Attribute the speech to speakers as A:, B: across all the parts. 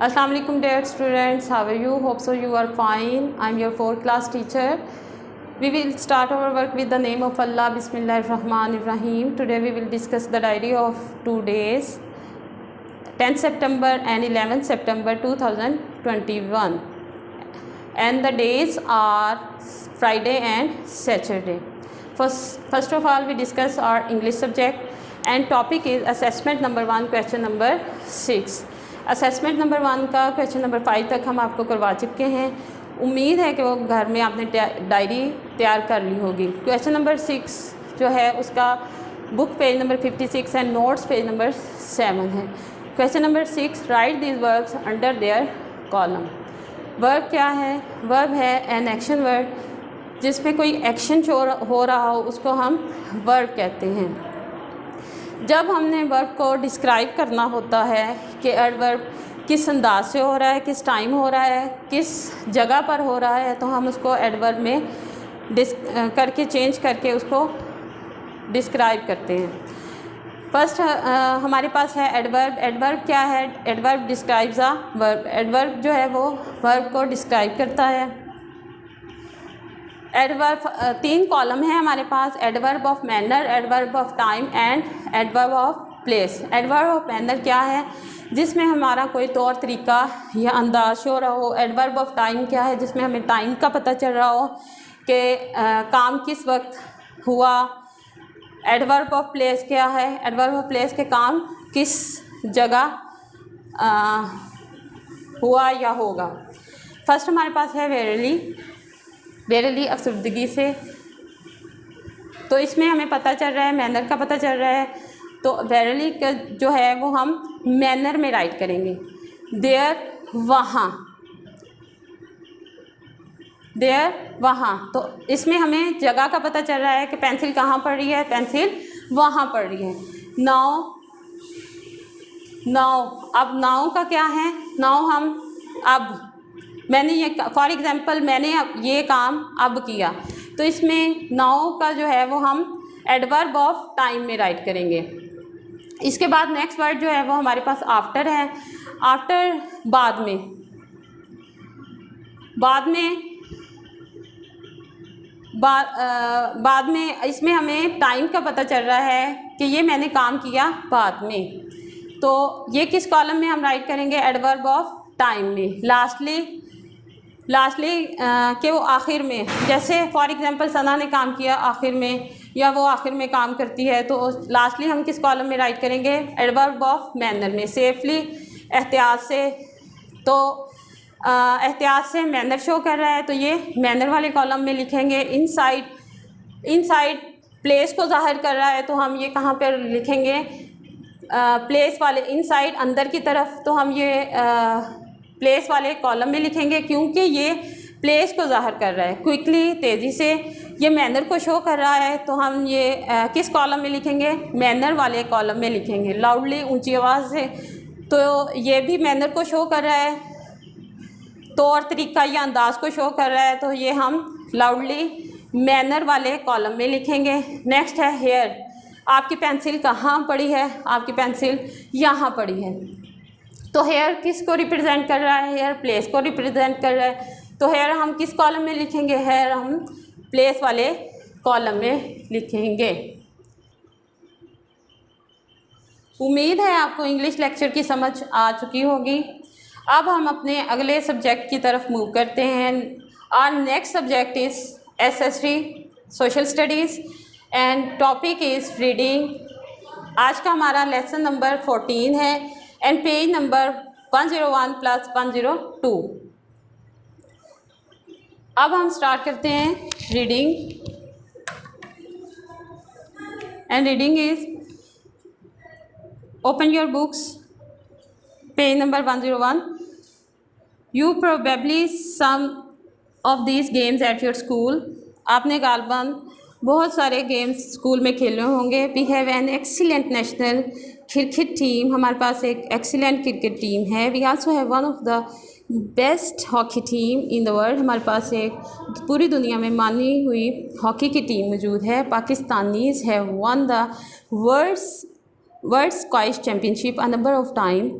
A: Assalamu alaikum dear students, how are you? Hope so you are fine. I am your 4th class teacher. We will start our work with the name of Allah. Bismillahir Rahmanir Rahim. Today we will discuss the diary of 2 days, 10th September and 11th September 2021, and the days are Friday and Saturday. First of all, we discuss our English subject, and topic is assessment number 1, question number 6. Assessment number 1 का question number 5 तक हम आपको करवा चुके हैं। उम्मीद है कि वो घर में आपने डायरी तैयार कर ली होगी। क्वेश्चन नंबर 6 जो है उसका book page number 56 and notes page number 7 है। Question number 6, right these verbs under their column. Verb क्या है? वर्ब है एन एक्शन वर्ड, जिसमें कोई एक्शन हो रहा हो उसको हम वर्ब कहते हैं। जब हमने वर्ब को डिस्क्राइब करना होता है कि एडवर्ब किस अंदाज से हो रहा है, किस टाइम हो रहा है, किस जगह पर हो रहा है, तो हम उसको एडवर्ब में करके चेंज करके उसको डिस्क्राइब करते हैं। फर्स्ट हमारे पास है एडवर्ब। एडवर्ब क्या है? Adverb describes a verb. Adverb जो है वो वर्ब को डिस्क्राइब करता है। एडवर्ब 3 कॉलम है हमारे पास, adverb of manner, adverb of time and adverb of place. Adverb of manner क्या है? जिसमें हमारा कोई तौर तरीका या अंदाज हो रहा हो। एडवर्ब ऑफ टाइम क्या है? जिसमें हमें टाइम का पता चल रहा हो कि काम किस वक्त हुआ। एडवर्ब ऑफ प्लेस क्या है? एडवर्ब ऑफ प्लेस के काम किस जगह हुआ या होगा। फर्स्ट हमारे पास है वेरली। वेरली अफसरदगी से, तो इसमें हमें पता चल रहा है, मैनर का पता चल रहा है, तो वेरली का जो है वो हम मैनर में राइट करेंगे। देयर वहाँ, देयर वहाँ, तो इसमें हमें जगह का पता चल रहा है कि पेंसिल कहाँ पड़ रही है, पेंसिल वहाँ पड़ रही है। नाउ, नाउ, अब नाउ का क्या है? नाउ हम अब, मैंने ये फॉर एग्ज़ाम्पल मैंने अब ये काम अब किया, तो इसमें नाउ का जो है वो हम एडवर्ब ऑफ टाइम में राइट करेंगे। इसके बाद नेक्स्ट वर्ड जो है वो हमारे पास आफ्टर है। आफ्टर बाद में, बाद में इसमें हमें टाइम का पता चल रहा है कि ये मैंने काम किया बाद में, तो ये किस कॉलम में हम राइट करेंगे? एडवर्ब ऑफ टाइम में। लास्टली के वो आखिर में, जैसे फॉर एग्ज़ाम्पल सना ने काम किया आखिर में, या वो आखिर में काम करती है, तो लास्टली हम किस कॉलम में राइट करेंगे? एडवर्ब ऑफ मैनर में। सेफली, एहतियात से, तो एहतियात से मैनर शो कर रहा है, तो ये मैनर वाले कॉलम में लिखेंगे। इनसाइड, इनसाइड प्लेस को ज़ाहिर कर रहा है, तो हम ये कहाँ पर लिखेंगे? प्लेस वाले, इनसाइड अंदर की तरफ, तो हम ये प्लेस वाले कॉलम में लिखेंगे, क्योंकि ये प्लेस को ज़ाहिर कर रहा है। क्विकली, तेज़ी से, ये मैनर को शो कर रहा है, तो हम ये किस कॉलम में लिखेंगे? मैनर वाले कॉलम में लिखेंगे। लाउडली, ऊंची आवाज़ से, तो ये भी मैनर को शो कर रहा है, तौर तरीका या अंदाज को शो कर रहा है, तो ये हम लाउडली मैनर वाले कॉलम में लिखेंगे। नेक्स्ट है हेयर। आपकी पेंसिल कहाँ पड़ी है? आपकी पेंसिल यहाँ पड़ी है, तो हेयर किस को रिप्रेजेंट कर रहा है? हेयर प्लेस को रिप्रेजेंट कर रहा है, तो हेयर हम किस कॉलम में लिखेंगे? हेयर हम प्लेस वाले कॉलम में लिखेंगे। उम्मीद है आपको इंग्लिश लेक्चर की समझ आ चुकी होगी। अब हम अपने अगले सब्जेक्ट की तरफ मूव करते हैं। Our next subject is SST social studies and topic is reading. आज का हमारा लेसन नंबर 14 है एंड पेज नंबर 101 प्लस 102। अब हम स्टार्ट करते हैं reading, and reading is, open your books, page number 101। You probably some of these games at your school. आपने गालबन बहुत सारे गेम्स स्कूल में खेले होंगे। We have an excellent national cricket team. हमारे पास एक एक्सीलेंट क्रिकेट टीम है। We also have one of the best hockey team in the world. हमारे पास एक पूरी दुनिया में मानी हुई हॉकी की टीम मौजूद है। Pakistanis have won the world squash championship a number of time.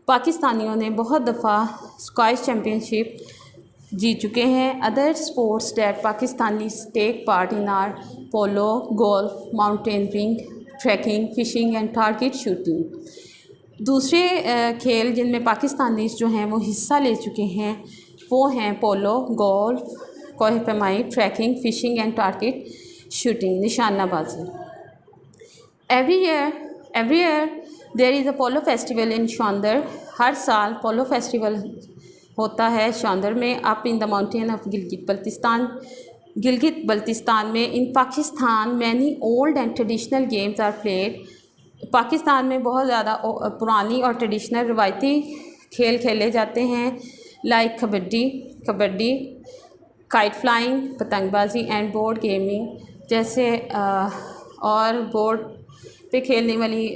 A: पाकिस्तानियों ने बहुत दफ़ा स्क्वैश चैम्पियनशिप जीत चुके हैं। Other sports that Pakistani take part in are polo, golf, mountaineering, trekking, fishing and target shooting. दूसरे खेल जिनमें पाकिस्तानी जो हैं वो हिस्सा ले चुके हैं वो हैं पोलो, गोल्फ, कोह पैमाई, trekking, fishing and target shooting, निशानाबाजी। Every year there is a polo festival in Shandur. हर साल पोलो फेस्टिवल होता है शौंदर में, up in the mountain of Gilgit Baltistan में। In Pakistan many old and traditional games are played. Pakistan में बहुत ज़्यादा पुरानी और ट्रेडिशनल रिवायती खेल खेले जाते हैं, लाइक कबड्डी, काइट फ्लाइंग, पतंगबाजी एंड बोर्ड गेमिंग जैसे और बोर्ड पे खेलने वाली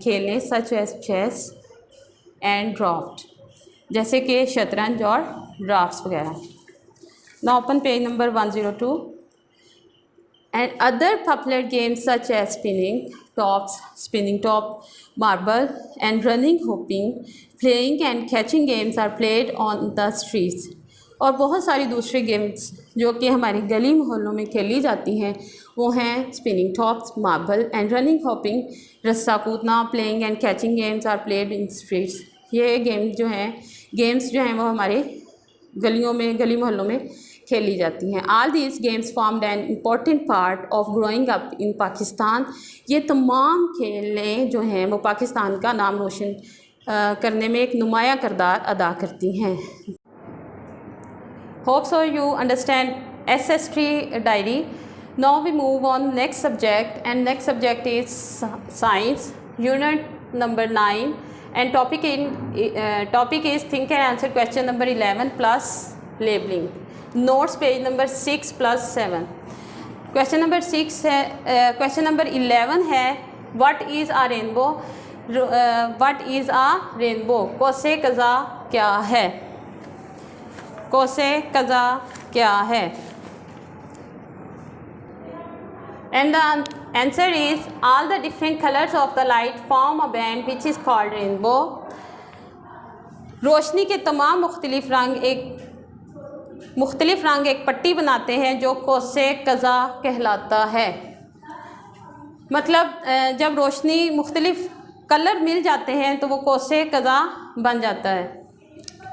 A: खेलें such as chess and draft, जैसे कि शतरंज और ड्राफ्ट्स वगैरह। Now open page number 102। And other popular games such as spinning top, marble and running, hopping, playing and catching games are played on the streets. और बहुत सारी दूसरी games जो कि हमारी गली मोहल्लों में खेली जाती हैं वो हैं spinning tops, marble and running, hopping, रस्सा कूदना, playing and catching games are played in streets. ये गेम्स जो हैं वो हमारे गली मोहल्लों में खेली जाती हैं। All these games formed an important part of growing up in Pakistan. ये तमाम खेलें जो हैं वो पाकिस्तान का नाम रोशन करने में एक नुमाया किरदार अदा करती हैं। Hope so you understand SS3 diary. Now we move on next subject, and next subject is science, unit number 9, and topic is think and answer question number 11 plus labeling. Notes page number 6 plus 7. Question number 6 है, question number 11 है what is a rainbow? What is a rainbow? कोसे कज़ा क्या है? कोसे कज़ा क्या है? And the answer is all the different colors of the light form a band which is called rainbow. रोशनी के तमाम मुख्तलिफ रंग एक पट्टी बनाते हैं जो कोसे कज़ा कहलाता है। मतलब जब रोशनी मुख्तलिफ कलर मिल जाते हैं तो वो कोसे कज़ा बन जाता है,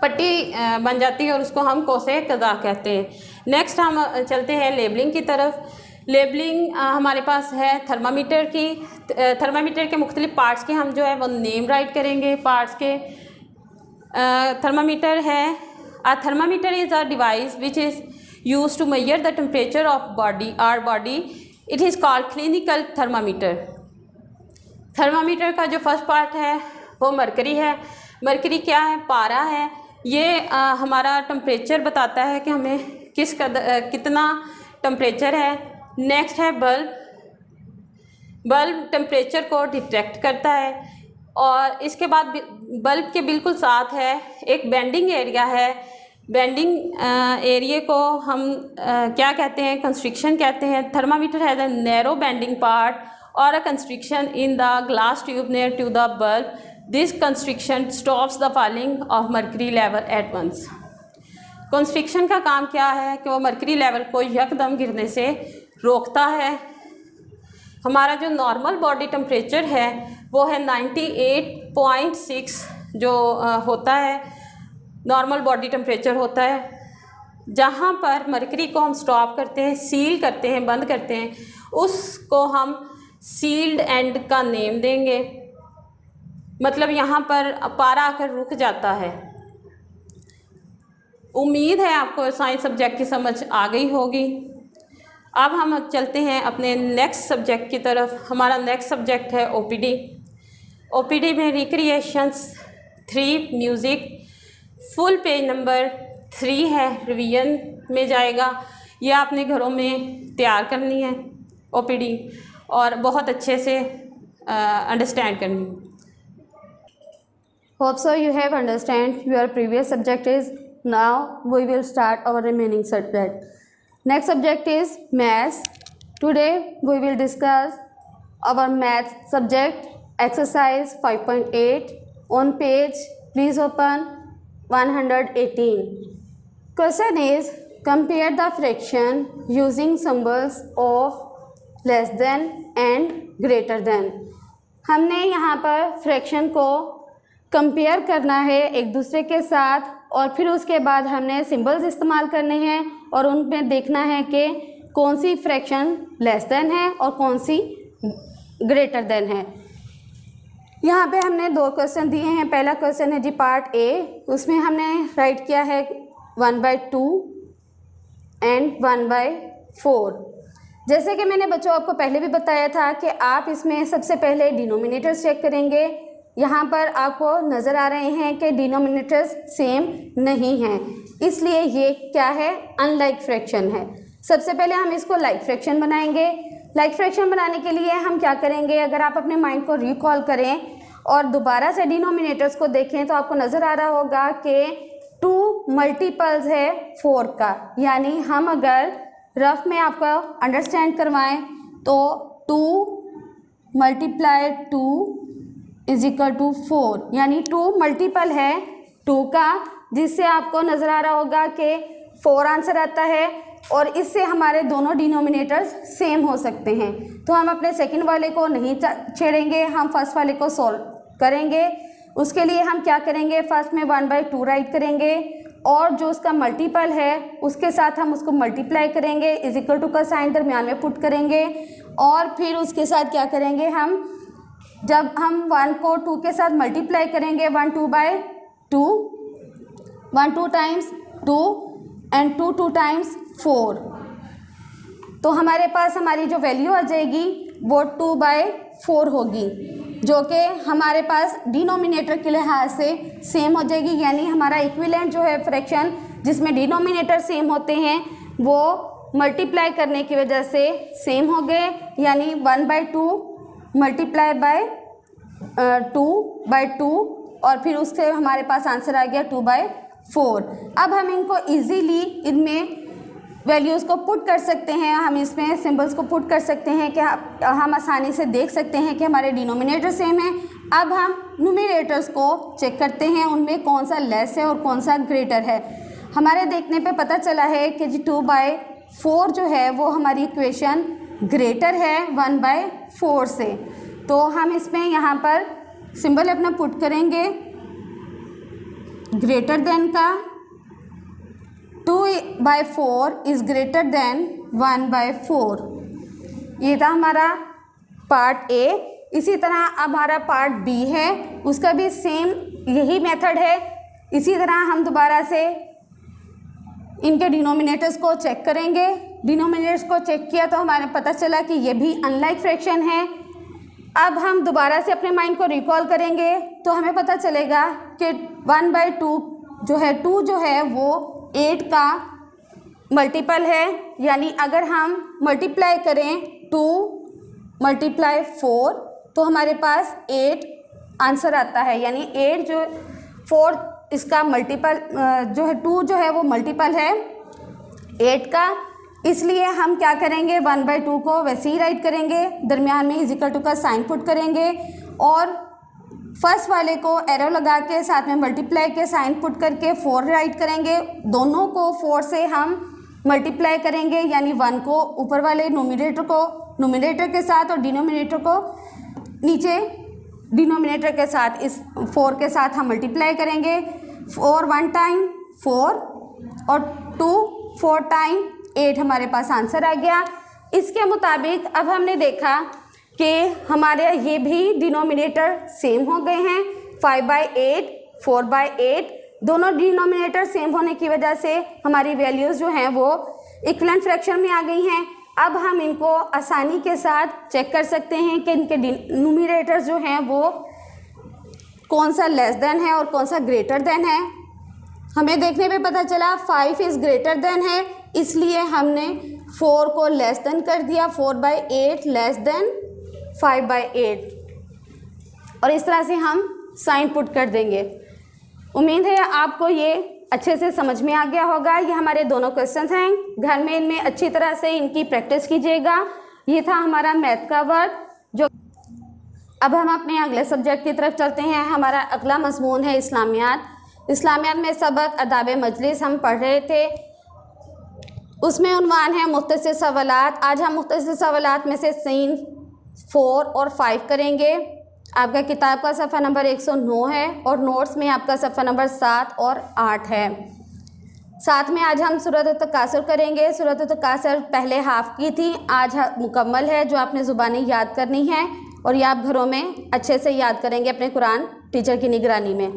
A: पट्टी बन जाती है और उसको हम कोसे कज़ा कहते हैं। नेक्स्ट हम चलते हैं लेबलिंग की तरफ। लेबलिंग हमारे पास है थर्मामीटर की। थर्मामीटर के मुख्तलिफ पार्ट्स के हम जो है वो नेम राइट करेंगे पार्ट्स के। थर्मामीटर है, a thermometer is a device which is use to measure the temperature of our body. It is called clinical thermometer. Thermometer का जो फर्स्ट पार्ट है वो मरकरी है। मरकरी क्या है? पारा है। ये हमारा टेम्परेचर बताता है कि हमें कितना टेम्परेचर है। नेक्स्ट है बल्ब टेम्परेचर को डिटेक्ट करता है। और इसके बाद बल्ब के बिल्कुल साथ है एक बेंडिंग एरिया है। बेंडिंग एरिया को हम क्या कहते हैं? कंस्ट्रिक्शन कहते हैं। Thermometer has a narrow bending part और a constriction in the glass tube near to the bulb. This constriction stops the falling of mercury level at once. Constriction का काम क्या है कि वो मर्करी लेवल को यकदम गिरने से रोकता है। हमारा जो नॉर्मल बॉडी टेम्परेचर है वो है 98.6 जो होता है नॉर्मल बॉडी टेम्परेचर होता है। जहाँ पर मर्करी को हम स्टॉप करते हैं, सील करते हैं, बंद करते हैं, उसको हम सील्ड एंड का नेम देंगे। मतलब यहाँ पर पारा आकर रुक जाता है। उम्मीद है आपको साइंस सब्जेक्ट की समझ आ गई होगी। अब हम चलते हैं अपने नेक्स्ट सब्जेक्ट की तरफ। हमारा नेक्स्ट सब्जेक्ट है ओपीडी। ओपीडी में recreations 3 music. Full page number 3 है, रिवीजन में जाएगा। ये आपने घरों में तैयार करनी है ओपीडी और बहुत अच्छे से अंडरस्टैंड करनी है।
B: Hope so you have understand your previous subject is. Now we will start our remaining subject. Next subject is maths. Today we will discuss our maths subject exercise 5.8 on page Please open 118. Question is, compare the fraction using symbols of less than and greater than. हमने यहाँ पर fraction को compare करना है एक दूसरे के साथ और फिर उसके बाद हमने सिंबल्स इस्तेमाल करने हैं और उनमें देखना है कि कौन सी फ्रैक्शन लेस देन है और कौन सी ग्रेटर देन है। यहाँ पे हमने दो क्वेश्चन दिए हैं। पहला क्वेश्चन है जी पार्ट ए, उसमें हमने राइट किया है 1/2 एंड 1/4। जैसे कि मैंने बच्चों आपको पहले भी बताया था कि आप इसमें सबसे पहले डिनोमिनेटर्स चेक करेंगे। यहाँ पर आपको नज़र आ रहे हैं कि डिनोमिनेटर्स सेम नहीं हैं, इसलिए ये क्या है, अनलाइक फ्रैक्शन है। सबसे पहले हम इसको लाइक फ्रैक्शन बनाएंगे। लाइक फ्रैक्शन बनाने के लिए हम क्या करेंगे, अगर आप अपने माइंड को रिकॉल करें और दोबारा से डिनोमिनेटर्स को देखें तो आपको नज़र आ रहा होगा कि 2 मल्टीपल्स है 4 का, यानी हम अगर रफ में आपको अंडरस्टैंड करवाएं तो 2 × 2 = 4, यानी 2 मल्टीपल है 2 का, जिससे आपको नज़र आ रहा होगा कि 4 आंसर आता है और इससे हमारे दोनों डिनोमिनेटर्स सेम हो सकते हैं। तो हम अपने सेकंड वाले को नहीं छेड़ेंगे, हम फर्स्ट वाले को सॉल्व करेंगे। उसके लिए हम क्या करेंगे, फर्स्ट में 1/2 राइट करेंगे और जो उसका मल्टीपल है उसके साथ हम उसको मल्टीप्लाई करेंगे, = का साइन दरमियान में पुट करेंगे और फिर उसके साथ क्या करेंगे, हम जब हम 1 को 2 के साथ मल्टीप्लाई करेंगे 1 2/2, 1 2 टाइम्स 2 एंड 2 2 टाइम्स 4, तो हमारे पास हमारी जो वैल्यू आ जाएगी वो 2/4 होगी, जो कि हमारे पास डिनोमिनेटर के लिहाज से सेम हो जाएगी। यानी हमारा इक्विवेलेंट जो है फ्रैक्शन जिसमें डिनोमिनेटर सेम होते हैं वो मल्टीप्लाई करने की वजह से सेम हो गए, यानी 1/2 मल्टीप्लाई बाय 2/2 और फिर उससे हमारे पास आंसर आ गया 2/4। अब हम इनको इजीली इनमें वैल्यूज़ को पुट कर सकते हैं, हम इसमें सिंबल्स को पुट कर सकते हैं कि हम आसानी से देख सकते हैं कि हमारे डिनोमिनेटर सेम है। अब हम न्यूमरेटर्स को चेक करते हैं, उनमें कौन सा लेस है और कौन सा ग्रेटर है। हमारे देखने पे पता चला है कि जी 2/4 जो है वो हमारी इक्वेशन ग्रेटर है 1/4 से। तो हम इसमें यहाँ पर सिंबल अपना पुट करेंगे ग्रेटर देन का, 2/4 इज़ ग्रेटर देन 1/4। ये था हमारा पार्ट ए। इसी तरह अब हमारा पार्ट बी है, उसका भी सेम यही मेथड है। इसी तरह हम दोबारा से इनके डिनोमिनेटर्स को चेक करेंगे। डिनोमिनेटर्स को चेक किया तो हमारे पता चला कि ये भी अनलाइक फ्रैक्शन है। अब हम दोबारा से अपने माइंड को रिकॉल करेंगे तो हमें पता चलेगा कि 1/2 जो है 2 जो है वो 8 का मल्टीपल है, यानी अगर हम मल्टीप्लाई करें 2 × 4 तो हमारे पास 8 आंसर आता है, यानी 8 जो 4 इसका मल्टीपल जो है 2 जो है वो मल्टीपल है 8 का। इसलिए हम क्या करेंगे 1/2 को वैसे ही राइट करेंगे, दरमियान में = का साइन पुट करेंगे और फर्स्ट वाले को एरो लगा के साथ में मल्टीप्लाई के साइन पुट करके 4 राइट करेंगे। दोनों को 4 से हम मल्टीप्लाई करेंगे, यानी 1 को ऊपर वाले नोमिनेटर के साथ और डिनोमिनेटर को नीचे डिनोमिनेटर के साथ, इस 4 के साथ हम मल्टीप्लाई करेंगे। 4 1 टाइम 4 और 2 4 टाइम 8 हमारे पास आंसर आ गया। इसके मुताबिक अब हमने देखा कि हमारे ये भी डिनोमिनेटर सेम हो गए हैं। 5/8 4/8 दोनों डिनोमिनेटर सेम होने की वजह से हमारी वैल्यूज़ जो हैं वो इक्विवेलेंट फ्रैक्शन में आ गई हैं। अब हम इनको आसानी के साथ चेक कर सकते हैं कि इनके न्यूमरेटर्स जो हैं वो कौन सा लेस देन है और कौन सा ग्रेटर देन है। हमें देखने पे पता चला 5 इज़ ग्रेटर देन है, इसलिए हमने 4 को लेस देन कर दिया, 4/8 लेस देन 5/8 और इस तरह से हम साइन पुट कर देंगे। उम्मीद है आपको ये अच्छे से समझ में आ गया होगा। ये हमारे दोनों क्वेश्चंस हैं, घर में इनमें अच्छी तरह से इनकी प्रैक्टिस कीजिएगा। ये था हमारा मैथ का वर्क। जो अब हम अपने अगले सब्जेक्ट की तरफ चलते हैं। हमारा अगला मज़मून है इस्लामियात। इस्लामियात में सबक अदाब मजलिस हम पढ़ रहे थे, उसमें उन्वान है मुख्तसर सवालात। आज हम मुख्तसर सवालात में से सीन 4 और 5 करेंगे। आपका किताब का सफ़ा नंबर 109 है और नोट्स में आपका सफ़ा नंबर 7 और 8 है। साथ में आज हम सूरत तकासुर करेंगे। सूरत तकासुर पहले हाफ की थी, आज मुकम्मल है, जो आपने ज़ुबानी याद करनी है और ये आप घरों में अच्छे से याद करेंगे अपने कुरान टीचर की निगरानी में।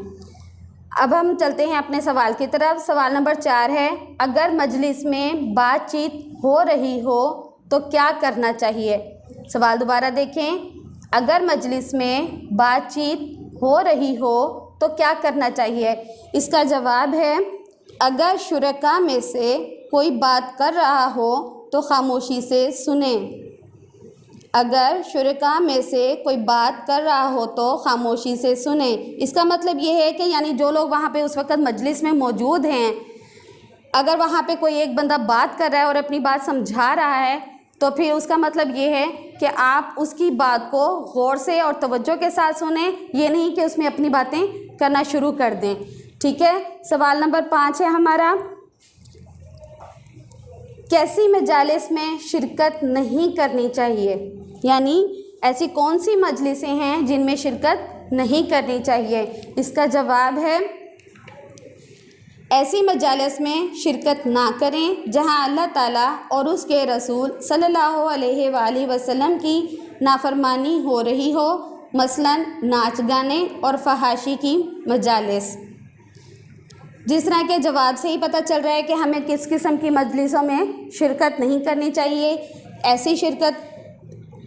B: अब हम चलते हैं अपने सवाल की तरफ। सवाल नंबर 4 है, अगर मजलिस में बातचीत हो रही हो तो क्या करना चाहिए। सवाल दोबारा देखें, अगर मजलिस में बातचीत हो रही हो तो क्या करना चाहिए। इसका जवाब है, अगर शुरका में से कोई बात कर रहा हो तो खामोशी से सुने। अगर शुरका में से कोई बात कर रहा हो तो खामोशी से सुने। इसका मतलब ये है कि यानी जो लोग वहाँ पे उस वक़्त मजलिस में मौजूद हैं, अगर वहाँ पे कोई एक बंदा बात कर रहा है और अपनी बात समझा रहा है तो फिर उसका मतलब ये है कि आप उसकी बात को गौर से और तवज्जो के साथ सुने, ये नहीं कि उसमें अपनी बातें करना शुरू कर दें। ठीक है। सवाल नंबर 5 है हमारा, कैसी मजालिस में शिरकत नहीं करनी चाहिए, यानी ऐसी कौन सी मजलिसें हैं जिनमें शिरकत नहीं करनी चाहिए। इसका जवाब है, ऐसी मजालिस में शिरकत ना करें जहां अल्लाह ताला और उसके रसूल सल्लल्लाहु अलैहि वसल्लम की नाफरमानी हो रही हो, मसलन नाच गाने और फहाशी की मजालिस। जिस तरह के जवाब से ही पता चल रहा है कि हमें किस किस्म की मजलिसों में शिरकत नहीं करनी चाहिए। ऐसी शिरकत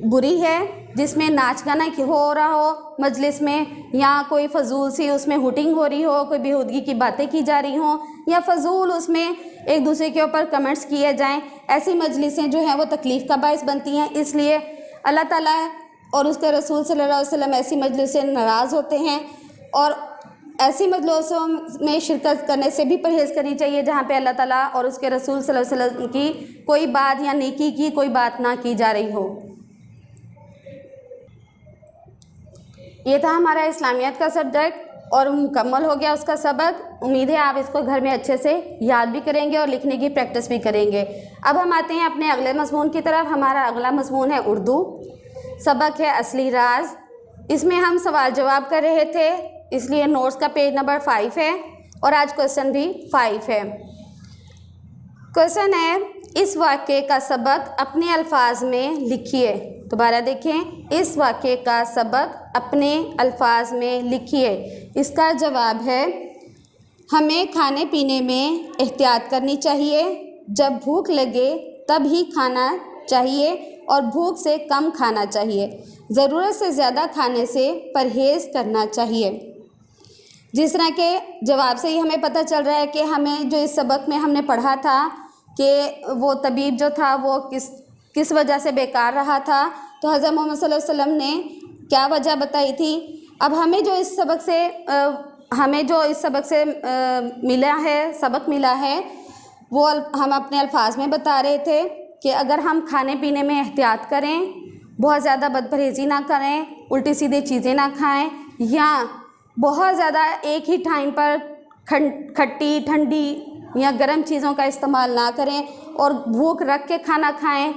B: बुरी है जिसमें नाच गाना हो रहा हो मजलिस में, या कोई फजूल सी उसमें हुटिंग हो रही हो, कोई बेहूदगी की बातें की जा रही हों, या फजूल उसमें एक दूसरे के ऊपर कमेंट्स किए जाएं। ऐसी मजलिसें जो हैं वो तकलीफ़ का बायस बनती हैं। इसलिए अल्लाह ताला और उसके रसूल सल्लल्लाहु अलैहि वसल्लम ऐसी मजलिस से नाराज़ होते हैं और ऐसी मजलिसों में शिरकत करने से भी परहेज़ करनी चाहिए जहाँ पे अल्लाह ताला और उसके रसूल सल्लल्लाहु अलैहि वसल्लम की कोई बात या नेकी की कोई बात ना की जा रही हो। ये था हमारा इस्लामियत का सब्जेक्ट और मुकम्मल हो गया उसका सबक। उम्मीद है आप इसको घर में अच्छे से याद भी करेंगे और लिखने की प्रैक्टिस भी करेंगे। अब हम आते हैं अपने अगले मज़मून की तरफ। हमारा अगला मज़मून है उर्दू। सबक है असली राज। इसमें हम सवाल जवाब कर रहे थे, इसलिए नोट्स का पेज नंबर 5 है और आज क्वेश्चन भी 5 है। क्वेश्चन है, इस वाक़े का सबक अपने अल्फाज में लिखिए। दोबारा देखें, इस वाक़े का सबक अपने अल्फाज में लिखिए। इसका जवाब है, हमें खाने पीने में एहतियात करनी चाहिए। जब भूख लगे तब ही खाना चाहिए और भूख से कम खाना चाहिए। ज़रूरत से ज़्यादा खाने से परहेज़ करना चाहिए। जिस तरह के जवाब से ही हमें पता चल रहा है कि हमें जो इस सबक में हमने पढ़ा था कि वो तबीब जो था वो किस वजह से बेकार रहा था, तो हज़रत मोहम्मद सल्लल्लाहु अलैहि वसल्लम ने क्या वजह बताई थी। अब हमें जो इस सबक से सबक मिला है वो हम अपने अल्फाज में बता रहे थे कि अगर हम खाने पीने में एहतियात करें, बहुत ज़्यादा बदपरहेज़ी ना करें, उल्टी सीधी चीज़ें ना खाएं, या बहुत ज़्यादा एक ही टाइम पर खट्टी ठंडी या गर्म चीज़ों का इस्तेमाल ना करें और भूख रख के खाना खाएं,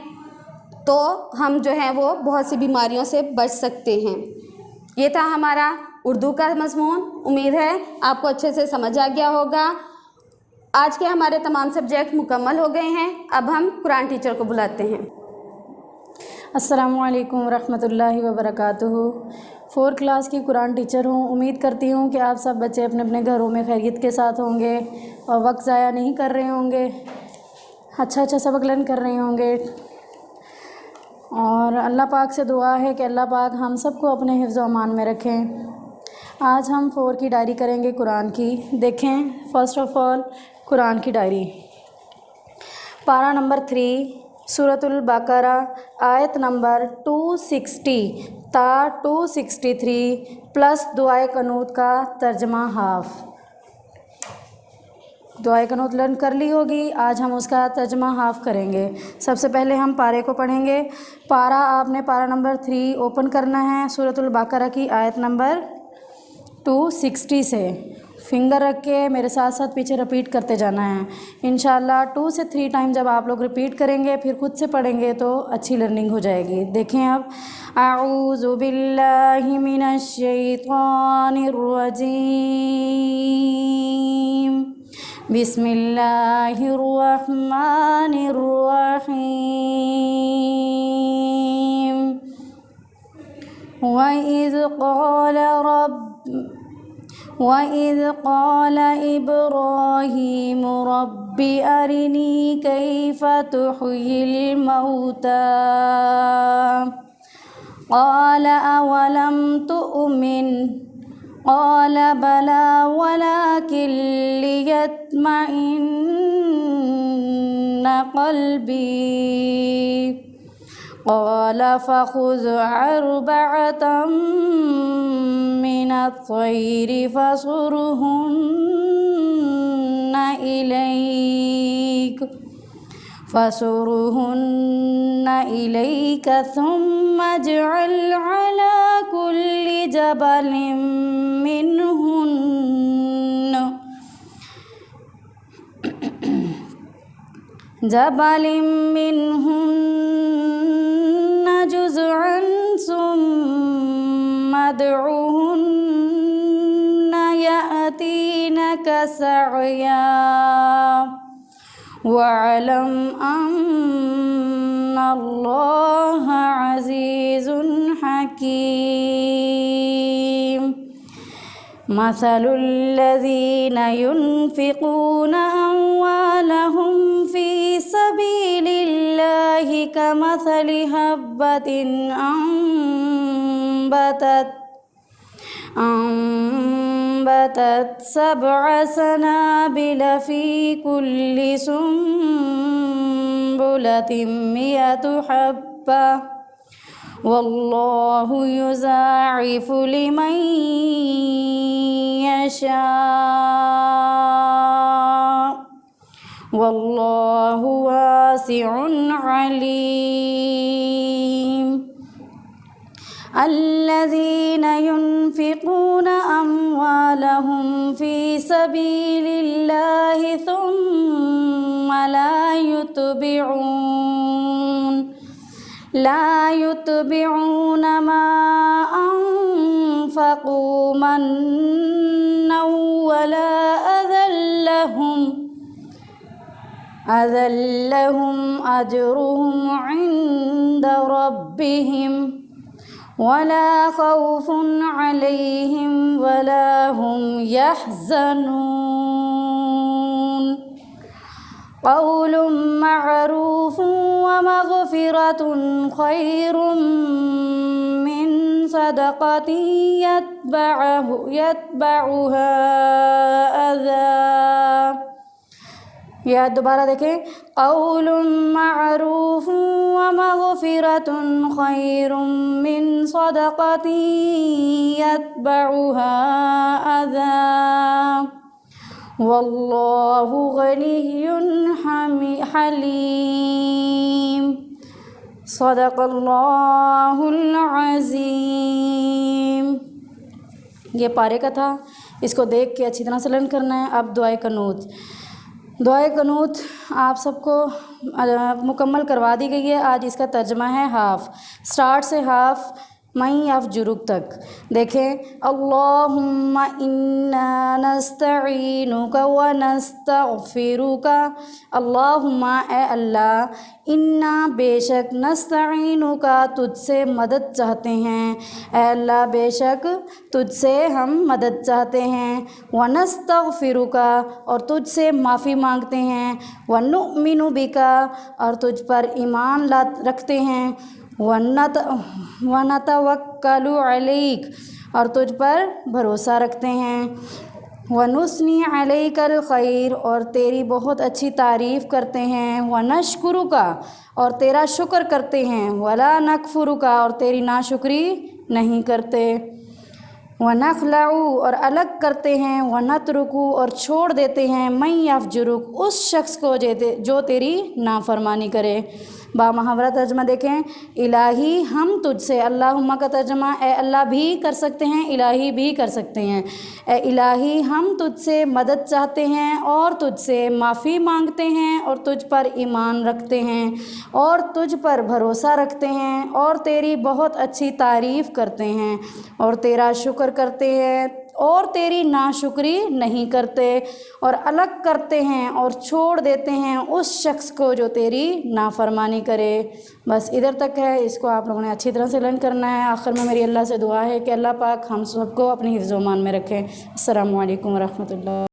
B: तो हम जो है वो बहुत सी बीमारियों से बच सकते हैं। ये था हमारा उर्दू का मज़मून। उम्मीद है आपको अच्छे से समझ आ गया होगा। आज के हमारे तमाम सब्जेक्ट मुकम्मल हो गए हैं। अब हम कुरान टीचर को बुलाते हैं।
C: अस्सलामुअलैकुम रहमतुल्लाहि व बरकातुहू। 4 क्लास की कुरान टीचर हूँ। उम्मीद करती हूँ कि आप सब बच्चे अपने अपने घरों में खैरियत के साथ होंगे और वक्त ज़ाया नहीं कर रहे होंगे, अच्छा सबक लर्न कर रहे होंगे। और अल्लाह पाक से दुआ है कि अल्लाह पाक हम सबको अपने हिफ्ज़ व अमान में रखें। आज हम 4 की डायरी करेंगे कुरान की। देखें, फ़र्स्ट ऑफ़ ऑल कुरान की डायरी, पारा नंबर 3, सूरतुल बकरा, आयत नंबर 260 ता 263 प्लस दुआए कनूत का तर्जमा हाफ। दुआए कनूत लर्न कर ली होगी। आज हम उसका तर्जमा हाफ करेंगे। सबसे पहले हम पारे को पढ़ेंगे। पारा आपने पारा नंबर 3 ओपन करना है, सूरतुल बकरा की आयत नंबर 260 से। फिंगर रख के मेरे साथ साथ पीछे रिपीट करते जाना है। इंशाल्लाह 2 से 3 टाइम जब आप लोग रिपीट करेंगे फिर खुद से पढ़ेंगे तो अच्छी लर्निंग हो जाएगी। देखें अब, आऊज़ु बिल्लाहि मिनश शैतानिर रजीम, बिस्मिल्लाहिर रहमानिर रहीम। वइज़ क़ाल इब्राहीम रब्बि अरिनी कैफ़ तुह्यिल मौता क़ाल अवलम तुअमिन क़ाल बला वलाकिन लियत्मइन्ना क़ल्बी क़ाल फ़ख़ुज़ अर्बअतम मिनत-तैर फसुरहुन्न इलैक थुम्म इज्अल अला कुल्ली जबलिन मिनहुन्न जुज़अन सुम्मा उद्उहुन्न यअतीनक सअया वअलम अन्नल्लाह अज़ीज़ुन हकीम। मसलुल्लज़ीन युनफ़िक़ून अम्वालहुम फ़ी सबीलिल्लाहि कमसलि हब्बतिन अम्बतत सबअ सनाबिल फ़ी कुल्ली सुम्बुलतिन मिअतु हब्बा वल्लाहु युज़ाइफ़ु लिमन यशा वल्लाहु वासिउन अलीम। अल्लज़ीन युनफ़िक़ून अम्वालहुम फ़ी सबीलिल्लाहि थुम्म ला युतबिऊन मा अनफ़क़ू मन्नन वला अज़ल्लहुम अजरुहुम इंद रब्बिहिम वला खौफुन अलैहिम वला हुम यहज़नून। क़ौलुम मअरूफ़ुन व मग़फ़िरतुन ख़ैरुम मिन सदक़तिन यतबअुहा अज़ा। या दोबारा देखें, क़ौलुम मअरूफ़ुन व मग़फ़िरतुन ख़ैरुम मिन सदक़तिन यतबअुहा अज़ा वल्लाहु गनिय्युन हलीम। सदक़ल्लाहुल अज़ीम। ये पारे का था, इसको देख के अच्छी तरह से लर्न करना है। अब दुआए कनूत। दुआए कनूत आप सबको मुकम्मल करवा दी गई है। आज इसका तर्जमा है हाफ़। स्टार्ट से हाफ़ मई ऑफ जुरुक तक। देखें, अल्लाहुम्मा इन्ना नस्तईनुका व नस्तगफिरुका। अल्लाहुम्मा ए अल्लाह, इन्ना बेशक, नस्तईनुका तुझसे मदद चाहते हैं। ए अल्लाह बेशक तुझसे हम मदद चाहते हैं। व नस्तगफिरुका और तुझसे माफ़ी मांगते हैं। व नुमिनु बिका और तुझ पर ईमान रखते हैं। वनतवक्कलु अलैक और तुझ पर भरोसा रखते हैं। वनुस्नी अलैकल खैर और तेरी बहुत अच्छी तारीफ़ करते हैं। वनशकुरुका और तेरा शुक्र करते हैं। वला नकफुरुका और तेरी नाशुक्री नहीं करते। व नखलाऊ और अलग करते हैं, व नतरुकू और छोड़ देते हैं, मई यफजुरुक उस शख्स को जो तेरी नाफरमानी करे। बामुहावरा तर्जमा देखें, इलाही हम तुझसे, अल्लाहुम्मा का तर्जमा ए अल्लाह भी कर सकते हैं, इलाही भी कर सकते हैं। ए इलाही हम तुझसे मदद चाहते हैं और तुझसे माफ़ी मांगते हैं और तुझ पर ईमान रखते हैं और तुझ पर भरोसा रखते हैं और तेरी बहुत अच्छी तारीफ़ करते हैं और तेरा शुक्र करते हैं और तेरी नाशुक्री नहीं करते और अलग करते हैं और छोड़ देते हैं उस शख्स को जो तेरी नाफरमानी करे। बस इधर तक है, इसको आप लोगों ने अच्छी तरह से लर्न करना है। आखिर में मेरी अल्लाह से दुआ है कि अल्लाह पाक हम सबको अपनी हिफ्ज़-ओ-मान में रखें। अस्सलामु अलैकुम व रहमतुल्लाह।